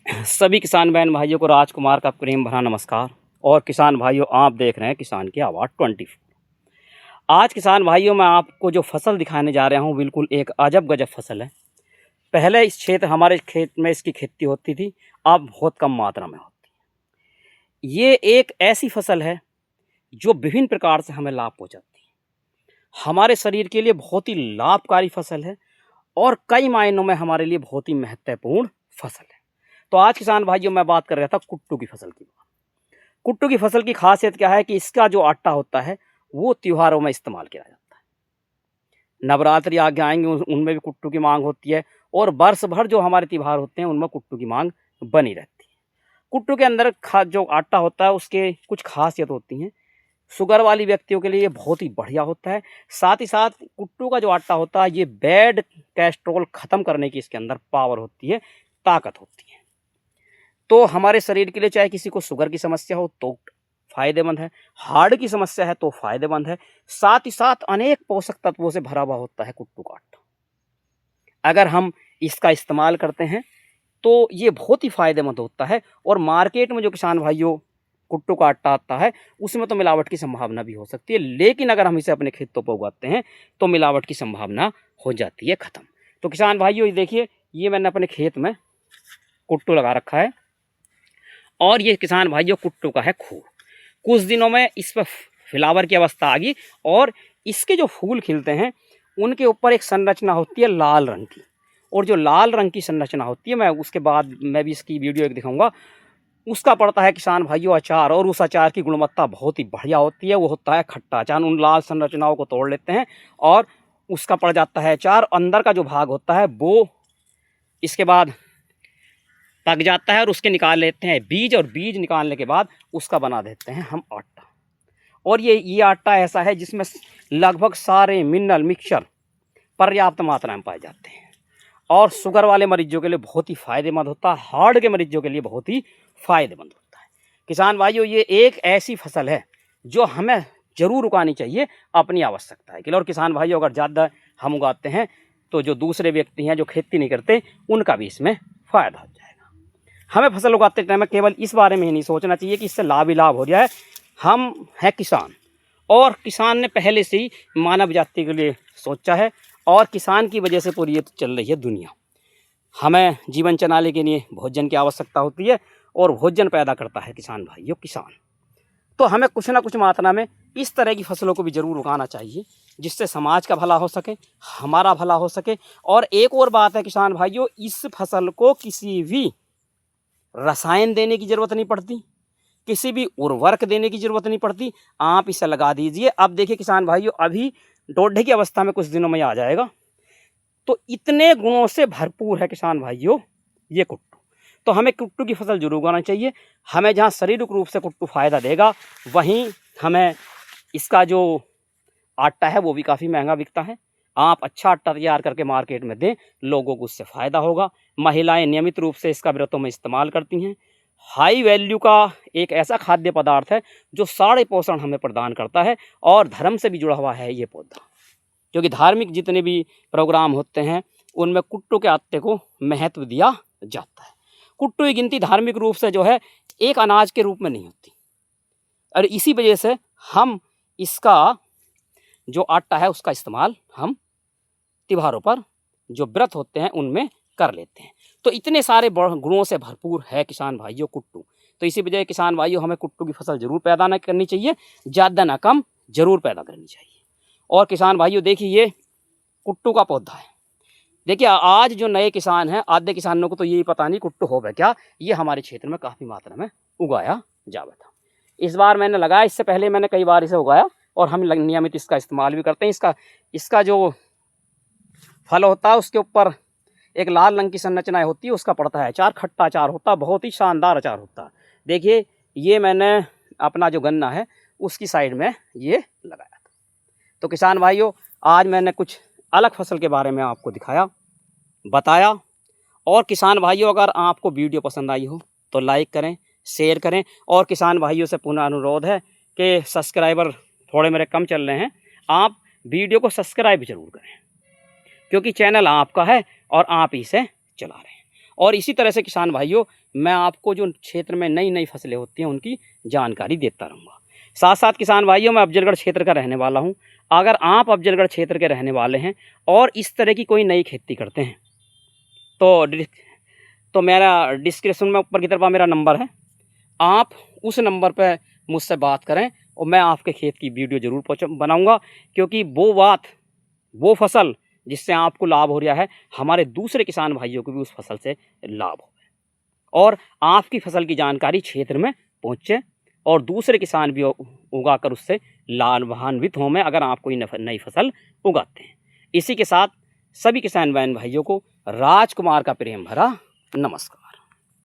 सभी किसान बहन भाइयों को राजकुमार का प्रेम भरा नमस्कार। और किसान भाइयों, आप देख रहे हैं किसान की आवाज़ 24। आज किसान भाइयों, मैं आपको जो फसल दिखाने जा रहा हूं, बिल्कुल एक अजब गजब फसल है। पहले इस क्षेत्र हमारे खेत में इसकी खेती होती थी, अब बहुत कम मात्रा में होती है। ये एक ऐसी फसल है जो विभिन्न प्रकार से हमें लाभ पहुँचाती है। हमारे शरीर के लिए बहुत ही लाभकारी फसल है और कई मायनों में हमारे लिए बहुत ही महत्वपूर्ण फसल है। तो आज किसान भाइयों, मैं बात कर रहा था कुट्टू की फसल की। कुट्टू की फसल की खासियत क्या है कि इसका जो आटा होता है वो त्योहारों में इस्तेमाल किया जाता है। नवरात्रि आगे आएंगे, उनमें भी कुट्टू की मांग होती है और वर्ष भर जो हमारे त्योहार होते हैं उनमें कुट्टू की मांग बनी रहती है। कुट्टू के अंदर जो आटा होता है उसके कुछ खासियत होती हैं। शुगर वाली व्यक्तियों के लिए ये बहुत ही बढ़िया होता है। साथ ही साथ कुट्टू का जो आटा होता है ये बैड कोलेस्ट्रॉल ख़त्म करने की इसके अंदर पावर होती है, ताकत होती है। तो हमारे शरीर के लिए, चाहे किसी को शुगर की समस्या हो तो फायदेमंद है, हार्ट की समस्या है तो फायदेमंद है। साथ ही साथ अनेक पोषक तत्वों से भरा हुआ होता है कुट्टू का आटा। अगर हम इसका इस्तेमाल करते हैं तो ये बहुत ही फायदेमंद होता है। और मार्केट में जो किसान भाइयों कुट्टू का आटा आता है उसमें तो मिलावट की संभावना भी हो सकती है, लेकिन अगर हम इसे अपने खेतों पर उगाते हैं तो मिलावट की संभावना हो जाती है ख़त्म। तो किसान भाइयों, ये देखिए, ये मैंने अपने खेत में कुट्टू लगा रखा है और ये किसान भाइयों कुट्टू का है खूर। कुछ दिनों में इस पर फ्लावर की अवस्था आ गई और इसके जो फूल खिलते हैं उनके ऊपर एक संरचना होती है लाल रंग की। और जो लाल रंग की संरचना होती है, मैं उसके बाद मैं भी इसकी वीडियो एक दिखाऊंगा, उसका पड़ता है किसान भाइयों अचार। और उस अचार की गुणवत्ता बहुत ही बढ़िया होती है, वो होता है खट्टा अचार। उन लाल संरचनाओं को तोड़ लेते हैं और उसका पड़ जाता है अचार। अंदर का जो भाग होता है वो इसके बाद पक जाता है और उसके निकाल लेते हैं बीज, और बीज निकालने के बाद उसका बना देते हैं हम आटा। और ये आटा ऐसा है जिसमें लगभग सारे मिनरल मिक्सचर पर्याप्त मात्रा में पाए जाते हैं और शुगर वाले मरीजों के लिए बहुत ही फायदेमंद होता है, हार्ट के मरीजों के लिए बहुत ही फायदेमंद होता है। किसान भाइयों, ये एक ऐसी फसल है जो हमें ज़रूर उगानी चाहिए अपनी आवश्यकता है के लिए। और किसान भाइयों, अगर ज़्यादा हम उगाते हैं तो जो दूसरे व्यक्ति हैं जो खेती नहीं करते उनका भी इसमें फ़ायदा हो जाएगा। हमें फसल उगाते टाइम केवल इस बारे में ही नहीं सोचना चाहिए कि इससे लाभ ही लाभ हो जाए। हम हैं किसान और किसान ने पहले से ही मानव जाति के लिए सोचा है और किसान की वजह से पूरी ये चल रही है दुनिया। हमें जीवन चलाने के लिए भोजन की आवश्यकता होती है और भोजन पैदा करता है किसान भाइयों किसान। तो हमें कुछ ना कुछ मात्रा में इस तरह की फसलों को भी ज़रूर उगाना चाहिए जिससे समाज का भला हो सके, हमारा भला हो सके। और एक और बात है किसान भाइयों, इस फसल को किसी भी रसायन देने की ज़रूरत नहीं पड़ती, किसी भी उर्वरक देने की ज़रूरत नहीं पड़ती। आप इसे लगा दीजिए। अब देखिए किसान भाइयों, अभी डोडे की अवस्था में कुछ दिनों में आ जाएगा। तो इतने गुणों से भरपूर है किसान भाइयों ये कुट्टू। तो हमें कुट्टू की फसल जरूर उगाना चाहिए। हमें जहाँ शारीरिक रूप से कुट्टू फ़ायदा देगा, वहीं हमें इसका जो आटा है वो भी काफ़ी महंगा बिकता है। आप अच्छा आटा तैयार करके मार्केट में दें, लोगों को उससे फ़ायदा होगा। महिलाएं नियमित रूप से इसका व्रतों में इस्तेमाल करती हैं। हाई वैल्यू का एक ऐसा खाद्य पदार्थ है जो सारे पोषण हमें प्रदान करता है और धर्म से भी जुड़ा हुआ है ये पौधा, क्योंकि धार्मिक जितने भी प्रोग्राम होते हैं उनमें कुट्टू के आटे को महत्व दिया जाता है। कुट्टू की गिनती धार्मिक रूप से जो है एक अनाज के रूप में नहीं होती और इसी वजह से हम इसका जो आटा है उसका इस्तेमाल हम त्योहारों पर जो व्रत होते हैं उनमें कर लेते हैं। तो इतने सारे गुणों से भरपूर है किसान भाइयों कुट्टू। तो इसी वजह किसान भाइयों, हमें कुट्टू की फसल जरूर पैदा न करनी चाहिए, ज़्यादा ना कम जरूर पैदा करनी चाहिए। और किसान भाइयों देखिए, ये कुट्टू का पौधा है। देखिए आज जो नए किसान हैं, आधे किसानों को तो यही पता नहीं कुट्टू हो क्या। ये हमारे क्षेत्र में काफ़ी मात्रा में उगाया जावा था। इस बार मैंने लगाया, इससे पहले मैंने कई बार इसे उगाया और हम नियमित इसका इस्तेमाल भी करते हैं। इसका जो फल होता है उसके ऊपर एक लाल रंग की संरचना होती है, उसका पड़ता है अचार। खट्टा अचार होता है, बहुत ही शानदार अचार होता है। देखिए ये मैंने अपना जो गन्ना है उसकी साइड में ये लगाया था। तो किसान भाइयों, आज मैंने कुछ अलग फसल के बारे में आपको दिखाया, बताया। और किसान भाइयों, अगर आपको वीडियो पसंद आई हो तो लाइक करें, शेयर करें। और किसान भाइयों से पुनः अनुरोध है कि सब्सक्राइबर थोड़े मेरे कम चल रहे हैं, आप वीडियो को सब्सक्राइब जरूर करें, क्योंकि चैनल आपका है और आप इसे चला रहे हैं। और इसी तरह से किसान भाइयों मैं आपको जो क्षेत्र में नई नई फसलें होती हैं उनकी जानकारी देता रहूँगा। साथ साथ किसान भाइयों मैं अफजलगढ़ क्षेत्र का रहने वाला हूँ। अगर आप अफजलगढ़ क्षेत्र के रहने वाले हैं और इस तरह की कोई नई खेती करते हैं तो मेरा डिस्क्रिप्शन में ऊपर की तरफ मेरा नंबर है, आप उस नंबर पर मुझसे बात करें और मैं आपके खेत की वीडियो ज़रूर बनाऊंगा, क्योंकि वो फसल जिससे आपको लाभ हो रहा है हमारे दूसरे किसान भाइयों को भी उस फसल से लाभ हो और आपकी फसल की जानकारी क्षेत्र में पहुँचे और दूसरे किसान भी उगाकर उससे लाभान्वित हों में अगर आप कोई नई फसल उगाते हैं। इसी के साथ सभी किसान बहन भाइयों को राजकुमार का प्रेम भरा नमस्कार।